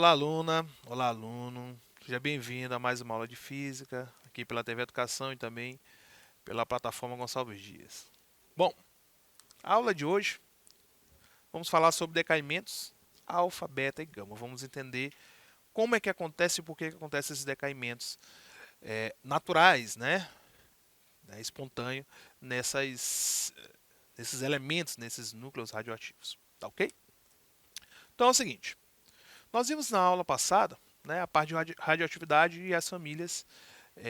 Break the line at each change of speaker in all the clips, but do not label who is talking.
Olá, aluna. Olá, aluno. Seja bem-vindo a mais uma aula de física, aqui pela TV Educação e também pela plataforma Gonçalves Dias. Bom, a aula de hoje vamos falar sobre decaimentos alfa, beta e gama. Vamos entender como é que acontece e por que acontecem esses decaimentos naturais, espontâneo, nesses elementos, nesses núcleos radioativos. Tá ok? Então é o seguinte, nós vimos na aula passada a parte de radioatividade e as famílias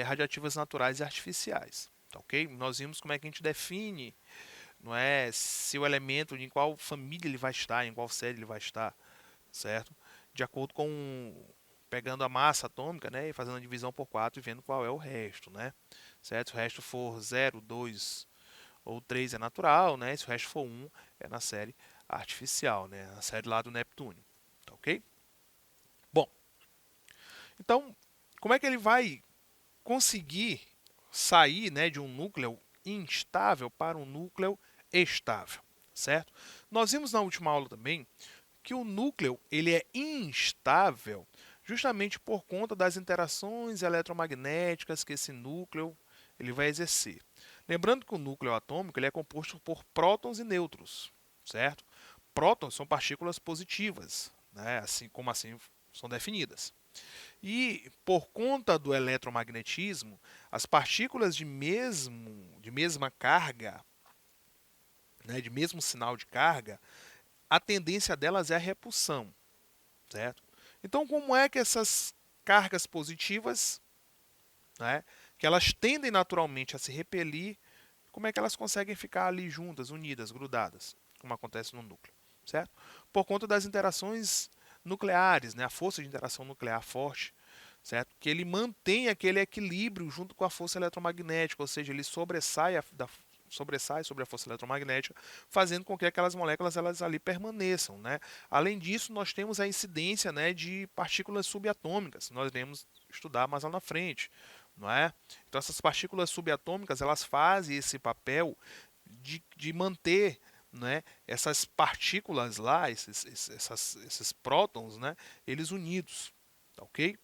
radioativas naturais e artificiais. Tá ok? Nós vimos como é que a gente define, não é, se o elemento, em qual família ele vai estar, em qual série ele vai estar, certo? De acordo com pegando a massa atômica, e fazendo a divisão por 4 e vendo qual é o resto, certo? Se o resto for 0, 2 ou 3 é natural, Se o resto for 1 é na série artificial, Na série lá do Neptúnio, tá ok? Bom, então, como é que ele vai conseguir sair, de um núcleo instável para um núcleo estável, certo? Nós vimos na última aula também que o núcleo ele é instável justamente por conta das interações eletromagnéticas que esse núcleo ele vai exercer. Lembrando que o núcleo atômico ele é composto por prótons e nêutrons, certo? Prótons são partículas positivas, assim são definidas. E por conta do eletromagnetismo, as partículas de mesma carga, de mesmo sinal de carga, a tendência delas é a repulsão, certo? Então, como é que essas cargas positivas, que elas tendem naturalmente a se repelir, como é que elas conseguem ficar ali juntas, unidas, grudadas, como acontece no núcleo, certo? Por conta das interações nucleares, a força de interação nuclear forte, certo? Que ele mantém aquele equilíbrio junto com a força eletromagnética, ou seja, ele sobressai sobre a força eletromagnética, fazendo com que aquelas moléculas elas ali permaneçam, Além disso, nós temos a incidência, de partículas subatômicas, nós iremos estudar mais lá na frente, não é? Então essas partículas subatômicas elas fazem esse papel de manter essas partículas lá, esses prótons, eles unidos, tá ok?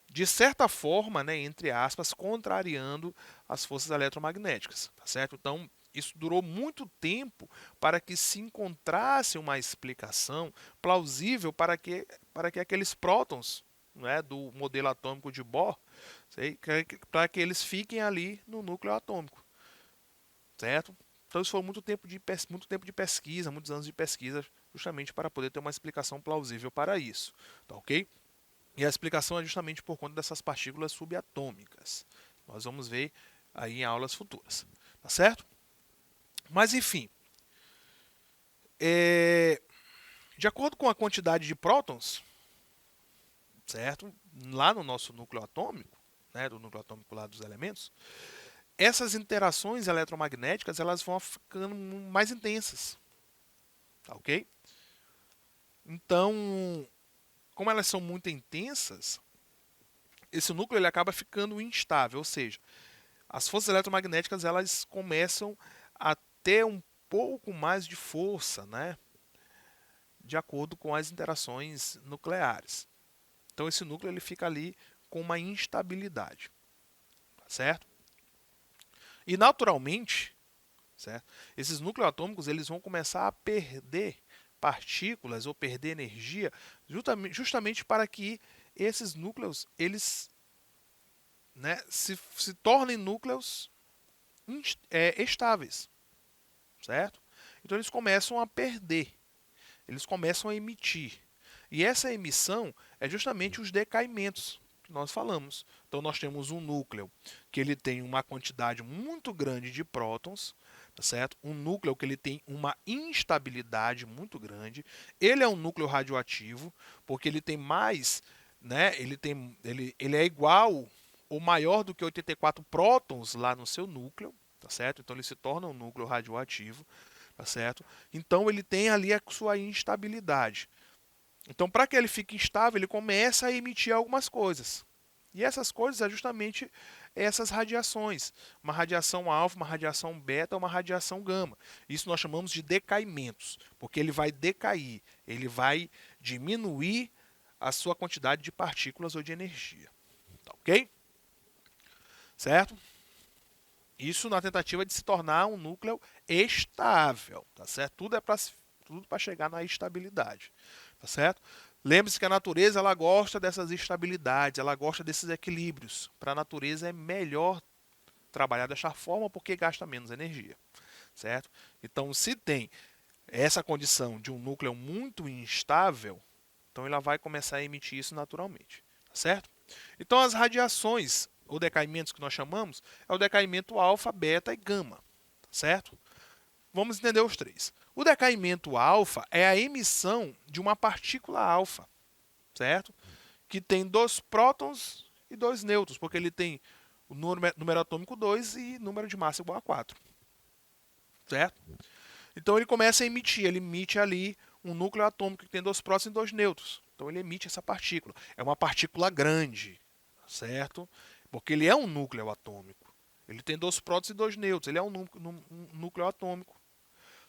De certa forma, entre aspas, contrariando as forças eletromagnéticas, tá certo? Então, isso durou muito tempo para que se encontrasse uma explicação plausível para que aqueles prótons do modelo atômico de Bohr, para que eles fiquem ali no núcleo atômico, certo? Então isso foi muito tempo de pesquisa, muitos anos de pesquisa, justamente para poder ter uma explicação plausível para isso, tá ok? E a explicação é justamente por conta dessas partículas subatômicas. Nós vamos ver aí em aulas futuras, tá certo? Mas enfim, de acordo com a quantidade de prótons, certo? Lá no nosso núcleo atômico, do núcleo atômico lá dos elementos, essas interações eletromagnéticas elas vão ficando mais intensas, tá ok? Então, como elas são muito intensas, esse núcleo ele acaba ficando instável, ou seja, as forças eletromagnéticas elas começam a ter um pouco mais de força, de acordo com as interações nucleares. Então esse núcleo ele fica ali com uma instabilidade, tá certo? E naturalmente, certo? Esses núcleos atômicos eles vão começar a perder partículas ou perder energia, justamente para que esses núcleos eles se tornem núcleos estáveis, certo? Então eles começam a perder, eles começam a emitir. E essa emissão é justamente os decaimentos que nós falamos. Então nós temos um núcleo que ele tem uma quantidade muito grande de prótons, tá certo? Um núcleo que ele tem uma instabilidade muito grande. Ele é um núcleo radioativo, porque ele tem mais, ele é igual ou maior do que 84 prótons lá no seu núcleo, tá certo? Então ele se torna um núcleo radioativo, tá certo? Então ele tem ali a sua instabilidade. Então, para que ele fique instável, ele começa a emitir algumas coisas. E essas coisas é justamente essas radiações. Uma radiação alfa, uma radiação beta, uma radiação gama. Isso nós chamamos de decaimentos, porque ele vai decair, ele vai diminuir a sua quantidade de partículas ou de energia. Tá ok? Certo? Isso na tentativa de se tornar um núcleo estável, tá certo? Tudo para chegar na estabilidade, tá certo? Lembre-se que a natureza ela gosta dessas estabilidades, ela gosta desses equilíbrios. Para a natureza é melhor trabalhar dessa forma porque gasta menos energia, certo? Então, se tem essa condição de um núcleo muito instável, então ela vai começar a emitir isso naturalmente, tá certo? Então, as radiações ou decaimentos que nós chamamos é o decaimento alfa, beta e gama, tá certo? Vamos entender os três. O decaimento alfa é a emissão de uma partícula alfa, certo? Que tem 2 prótons e 2 nêutrons, porque ele tem o número atômico 2 e número de massa igual a 4, certo? Então ele começa a emitir, ele emite ali um núcleo atômico que tem 2 prótons e 2 nêutrons. Então ele emite essa partícula. É uma partícula grande, certo? Porque ele é um núcleo atômico. Ele tem 2 prótons e 2 nêutrons. Ele é um núcleo atômico,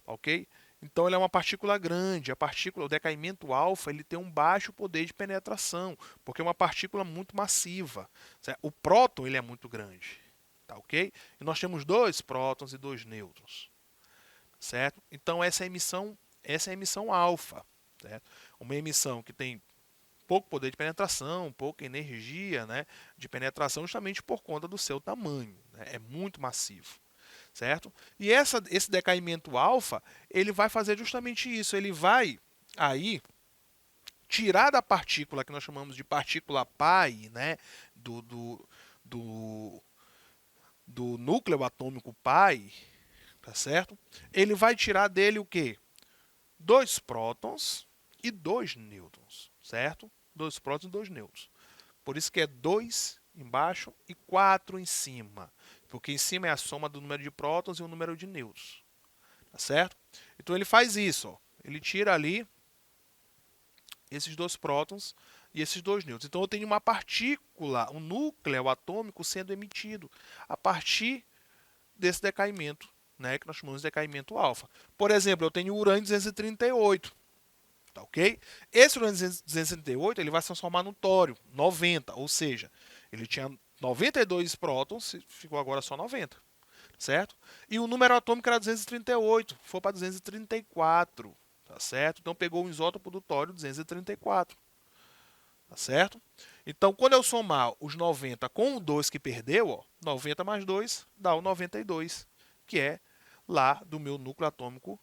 ok? Então ele é uma partícula grande. O decaimento alfa, ele tem um baixo poder de penetração, porque é uma partícula muito massiva. Certo? O próton, ele é muito grande, tá ok? E nós temos 2 prótons e 2 nêutrons, certo? Então essa é a emissão alfa, certo? Uma emissão que tem pouco poder de penetração, pouca energia, né, de penetração, justamente por conta do seu tamanho, né? É muito massivo, certo? E esse decaimento alfa, ele vai fazer justamente isso, ele vai aí tirar da partícula que nós chamamos de partícula pi, né, do, do núcleo atômico pi, tá certo? Ele vai tirar dele o quê? 2 prótons e 2 nêutrons, certo? 2 prótons e 2 nêutrons. Por isso que é 2 embaixo e 4 em cima. Porque em cima é a soma do número de prótons e o número de nêutrons. Tá certo? Então ele faz isso. Ó. Ele tira ali esses 2 prótons e esses 2 nêutrons. Então eu tenho uma partícula, um núcleo atômico sendo emitido a partir desse decaimento, né, que nós chamamos de decaimento alfa. Por exemplo, eu tenho o urânio 238. Tá ok? Esse urânio 238 ele vai se transformar no tório 90, ou seja, ele tinha 92 prótons, ficou agora só 90, certo? E o número atômico era 238, foi para 234, tá certo? Então pegou o isótopo do tório 234, tá certo? Então quando eu somar os 90 com o 2 que perdeu, ó, 90 mais 2 dá o 92, que é lá do meu núcleo atômico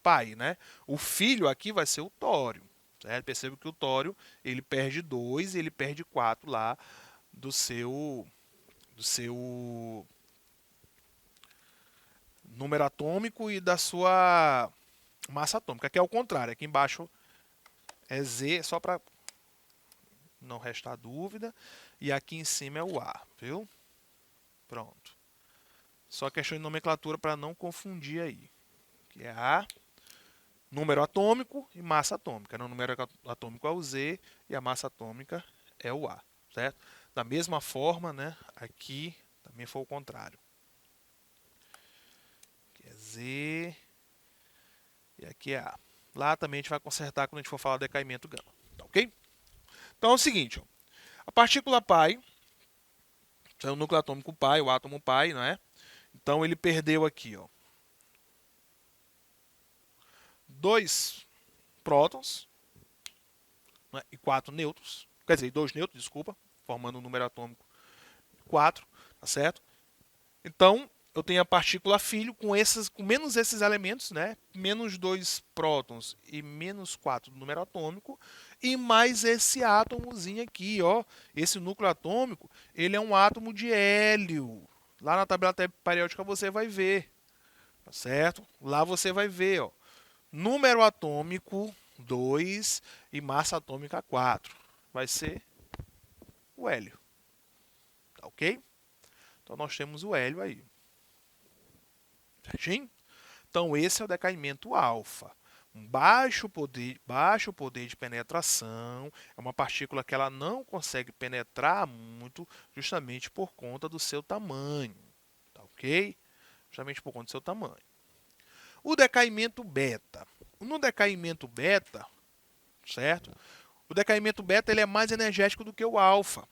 pai, né? O filho aqui vai ser o tório, certo? Perceba que o tório, ele perde 2 e ele perde 4 lá do seu número atômico e da sua massa atômica. Aqui é o contrário, aqui embaixo é Z, só para não restar dúvida, e aqui em cima é o A, viu? Pronto. Só questão de nomenclatura para não confundir aí. Que é A, número atômico e massa atômica. O número atômico é o Z e a massa atômica é o A, certo? Da mesma forma, né, aqui também foi o contrário. Aqui é Z e aqui é A. Lá também a gente vai consertar quando a gente for falar do decaimento gama, tá ok? Então é o seguinte, ó, a partícula pi, é o núcleo atômico pi, o átomo pi, não é? Então ele perdeu aqui, ó, 2 prótons, né, e 4 nêutrons, quer dizer, 2 nêutrons, desculpa, formando um número atômico 4, tá certo? Então, eu tenho a partícula filho com menos esses elementos, né? Menos 2 prótons e menos 4 do número atômico, e mais esse átomozinho aqui, ó. Esse núcleo atômico, ele é um átomo de hélio. Lá na tabela periódica você vai ver, tá certo? Lá você vai ver, ó. Número atômico 2 e massa atômica 4. Vai ser o hélio, tá ok? Então nós temos o hélio aí. Certinho? Então esse é o decaimento alfa. Um baixo poder de penetração, é uma partícula que ela não consegue penetrar muito, justamente por conta do seu tamanho, tá ok? Justamente por conta do seu tamanho. O decaimento beta. No decaimento beta, certo? O decaimento beta ele é mais energético do que o alfa,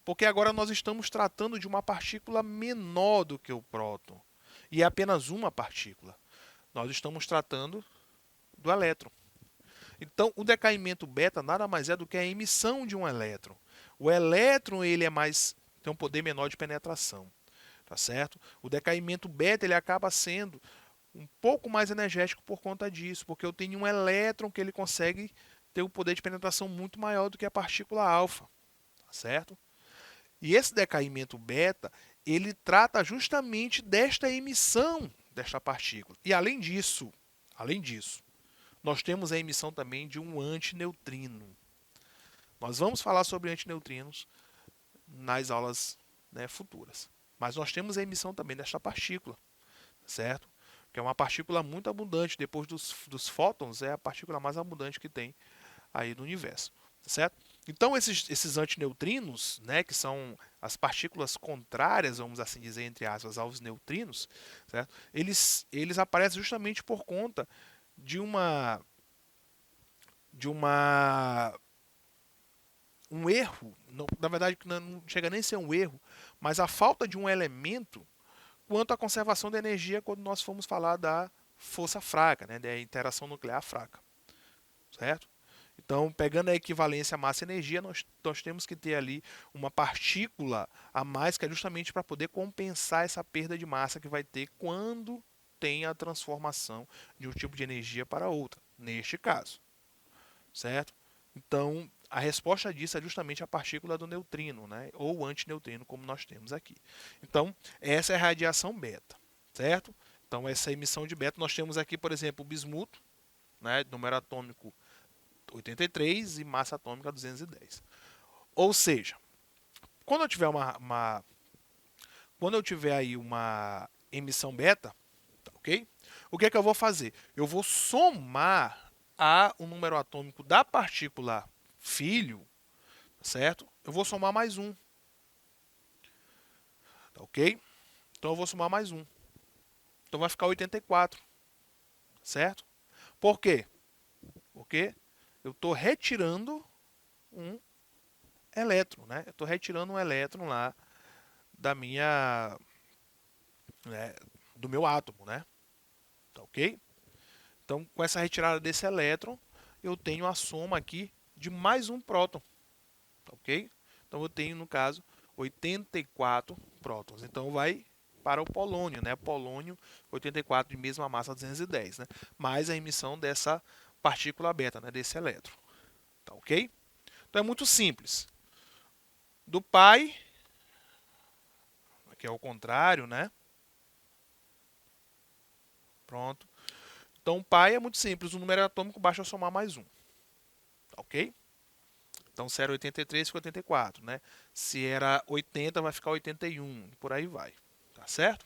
porque agora nós estamos tratando de uma partícula menor do que o próton, e é apenas uma partícula. Nós estamos tratando do elétron. Então, o decaimento beta nada mais é do que a emissão de um elétron. O elétron ele tem um poder menor de penetração, tá certo? O decaimento beta ele acaba sendo um pouco mais energético por conta disso, porque eu tenho um elétron que ele consegue ter um poder de penetração muito maior do que a partícula alfa, tá certo? E esse decaimento beta, ele trata justamente desta emissão desta partícula. E além disso, nós temos a emissão também de um antineutrino. Nós vamos falar sobre antineutrinos nas aulas, né, futuras. Mas nós temos a emissão também desta partícula, certo? Que é uma partícula muito abundante. Depois dos fótons, é a partícula mais abundante que tem aí no universo, certo? Então, esses antineutrinos, né, que são as partículas contrárias, vamos assim dizer, entre aspas, aos neutrinos, certo? Eles aparecem justamente por conta de um erro, não, na verdade não chega nem a ser um erro, mas a falta de um elemento quanto à conservação da energia quando nós formos falar da força fraca, né, da interação nuclear fraca, certo? Então, pegando a equivalência massa-energia, nós temos que ter ali uma partícula a mais, que é justamente para poder compensar essa perda de massa que vai ter quando tem a transformação de um tipo de energia para outra, neste caso, certo? Então, a resposta disso é justamente a partícula do neutrino, né? Ou antineutrino, como nós temos aqui. Então, essa é a radiação beta, certo? Então, essa emissão de beta, nós temos aqui, por exemplo, o bismuto, né? Número atômico 83 e massa atômica 210. Ou seja, quando eu tiver quando eu tiver aí uma emissão beta, tá, ok? O que é que eu vou fazer? Eu vou somar o número atômico da partícula filho, certo? Eu vou somar mais um, tá, ok? Então eu vou somar mais um. Então vai ficar 84, certo? Por quê? Porque eu estou retirando um elétron, né? Eu estou retirando um elétron lá da minha, né, do meu átomo, né? Tá, ok? Então, com essa retirada desse elétron, eu tenho a soma aqui de mais um próton, tá, ok? Então, eu tenho, no caso, 84 prótons. Então, vai para o polônio, né? Polônio 84 de mesma massa 210, né? Mais a emissão dessa partícula beta, né? Desse elétron, tá, ok? Então, é muito simples. Do pai, que é o contrário, né? Pronto. Então, o pai é muito simples. O número atômico basta somar mais um. Tá, ok? Então, se era 83, fica 84, né? Se era 80, vai ficar 81. E por aí vai. Tá certo?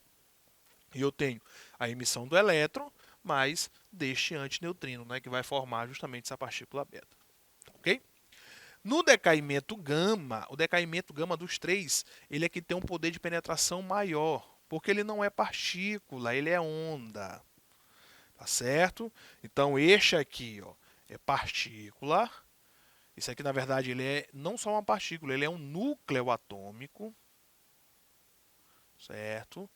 E eu tenho a emissão do elétron mais deste antineutrino, né? Que vai formar justamente essa partícula beta. Tá, ok? No decaimento gama, o decaimento gama dos três, ele é que tem um poder de penetração maior. Porque ele não é partícula, ele é onda. Tá certo? Então, este aqui, ó, é partícula. Isso aqui, na verdade, ele é não só uma partícula, ele é um núcleo atômico. Certo?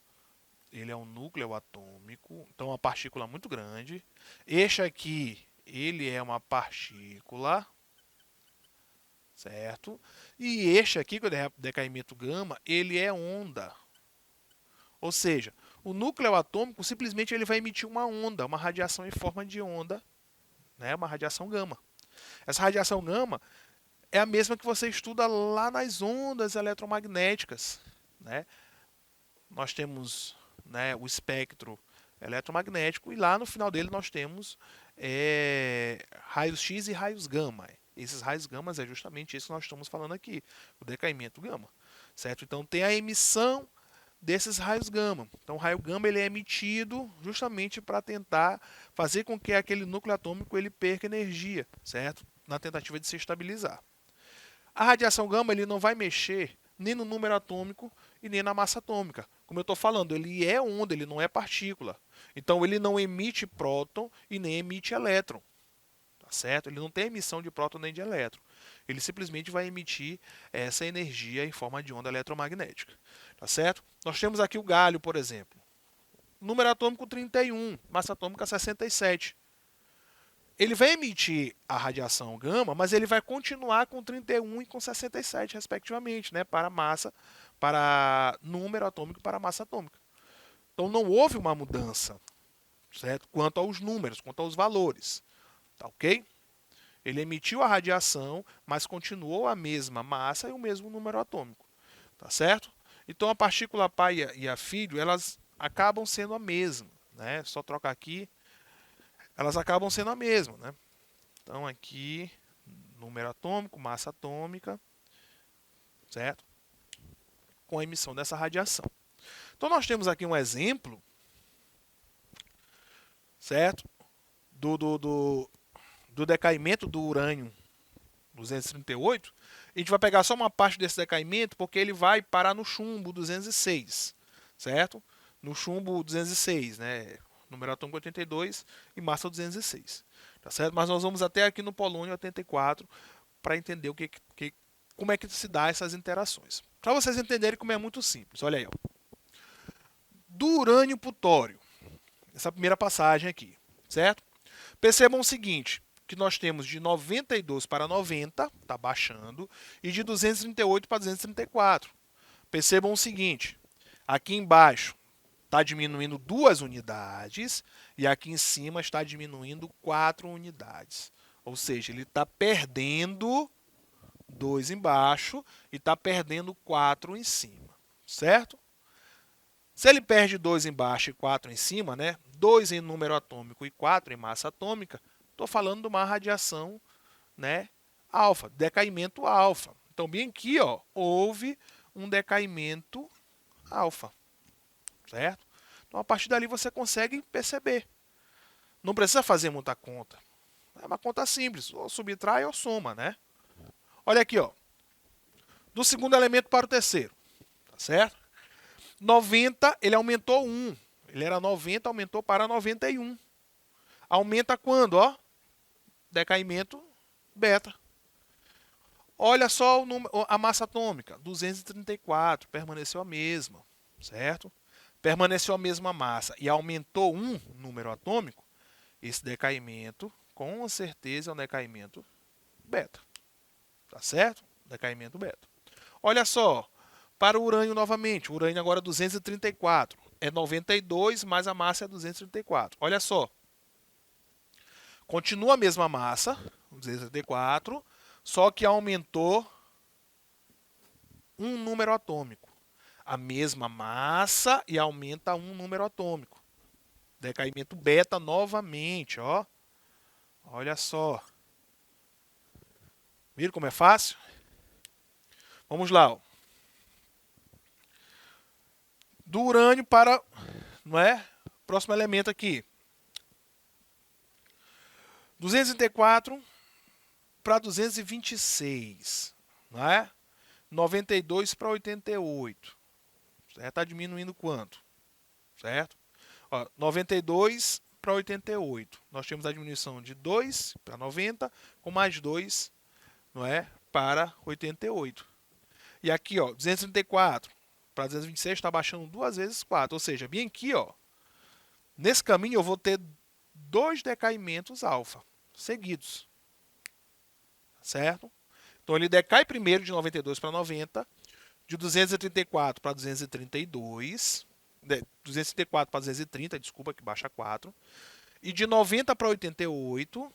Ele é um núcleo atômico. Então, uma partícula muito grande. Este aqui, ele é uma partícula. Certo? E este aqui, que é o decaimento gama, ele é onda. Ou seja, o núcleo atômico simplesmente ele vai emitir uma onda, uma radiação em forma de onda, né? Uma radiação gama. Essa radiação gama é a mesma que você estuda lá nas ondas eletromagnéticas, né? Nós temos, né, o espectro eletromagnético e lá no final dele nós temos raios X e raios gama. Esses raios gama é justamente isso que nós estamos falando aqui, o decaimento gama, certo? Então tem a emissão desses raios gama. Então o raio gama ele é emitido justamente para tentar fazer com que aquele núcleo atômico ele perca energia, certo? Na tentativa de se estabilizar. A radiação gama ele não vai mexer nem no número atômico e nem na massa atômica. Como eu estou falando, ele é onda, ele não é partícula. Então ele não emite próton e nem emite elétron. Tá certo? Ele não tem emissão de próton nem de elétron. Ele simplesmente vai emitir essa energia em forma de onda eletromagnética, tá certo? Nós temos aqui o gálio, por exemplo. Número atômico 31, massa atômica 67. Ele vai emitir a radiação gama, mas ele vai continuar com 31 e com 67, respectivamente, né? Para número atômico e para massa atômica. Então não houve uma mudança, certo? Quanto aos números, quanto aos valores, tá ok? Ele emitiu a radiação, mas continuou a mesma massa e o mesmo número atômico, tá certo? Então a partícula pai e a filho, elas acabam sendo a mesma, né? Só trocar aqui, elas acabam sendo a mesma, né? Então aqui, número atômico, massa atômica, certo? Com a emissão dessa radiação. Então nós temos aqui um exemplo, certo? Do decaimento do urânio 238. A gente vai pegar só uma parte desse decaimento, porque ele vai parar no chumbo 206, certo? No chumbo 206, né? Número atômico 82 e massa 206, tá certo? Mas nós vamos até aqui no polônio 84 para entender como é que se dá essas interações. Para vocês entenderem como é muito simples, olha aí, ó. Do urânio para o tório, essa primeira passagem aqui, certo? Percebam o seguinte, que nós temos de 92 para 90, está baixando, e de 238 para 234. Percebam o seguinte, aqui embaixo está diminuindo 2 unidades, e aqui em cima está diminuindo 4 unidades. Ou seja, ele está perdendo 2 embaixo e está perdendo 4 em cima, certo? Se ele perde 2 embaixo e 4 em cima, né? 2 em número atômico e 4 em massa atômica, estou falando de uma radiação, né, alfa, decaimento alfa. Então, bem aqui, ó, houve um decaimento alfa, certo? Então, a partir dali você consegue perceber. Não precisa fazer muita conta. É uma conta simples, ou subtrai ou soma, né? Olha aqui, ó. Do segundo elemento para o terceiro, tá certo? 90, ele aumentou 1. Ele era 90, aumentou para 91. Aumenta quando, ó? Decaimento beta. Olha só a massa atômica, 234, permaneceu a mesma, certo? Permaneceu a mesma massa e aumentou um número atômico, esse decaimento, com certeza, é um decaimento beta. Tá certo? Decaimento beta. Olha só, para o urânio novamente, o urânio agora é 234, é 92, mas a massa é 234. Olha só, continua a mesma massa, 234, só que aumentou um número atômico. A mesma massa e aumenta um número atômico. Decaimento beta novamente, ó. Olha só. Viram como é fácil? Vamos lá, ó. Do urânio para, não é? Próximo elemento aqui. 234 para 226, não é? 92 para 88. Está diminuindo quanto? Certo? Ó, 92 para 88. Nós temos a diminuição de 2 para 90, com mais 2, não é? Para 88. E aqui, ó, 234 para 226 está baixando 2 vezes 4. Ou seja, bem aqui, ó, nesse caminho eu vou ter 2 decaimentos alfa seguidos. Certo? Então ele decai primeiro de 92 para 90, de 234 para 232, 234 para 230, desculpa, que baixa 4, e de 90 para 88,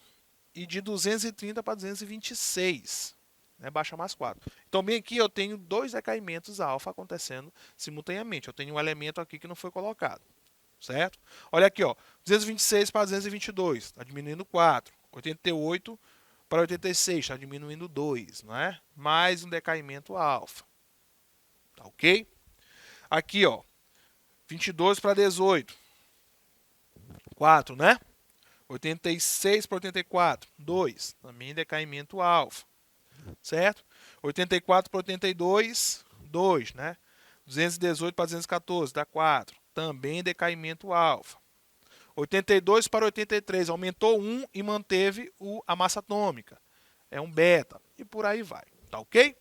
e de 230 para 226, né, baixa mais 4. Então, bem aqui eu tenho 2 decaimentos alfa acontecendo simultaneamente. Eu tenho um elemento aqui que não foi colocado, certo? Olha aqui, ó, 226 para 222, está diminuindo 4. 88 para 86, está diminuindo 2, não é? Mais um decaimento alfa. Tá ok? Aqui, ó, 22 para 18, 4, né? 86 para 84, 2, também decaimento alfa, certo? 84 para 82, 2, né? 218 para 214, dá 4, também decaimento alfa. 82 para 83, aumentou 1 e manteve a massa atômica. É um beta. E por aí vai. Tá ok?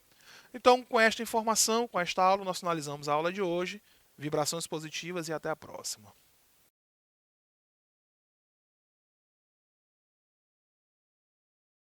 Então, com esta informação, com esta aula, nós finalizamos a aula de hoje. Vibrações positivas e até a próxima.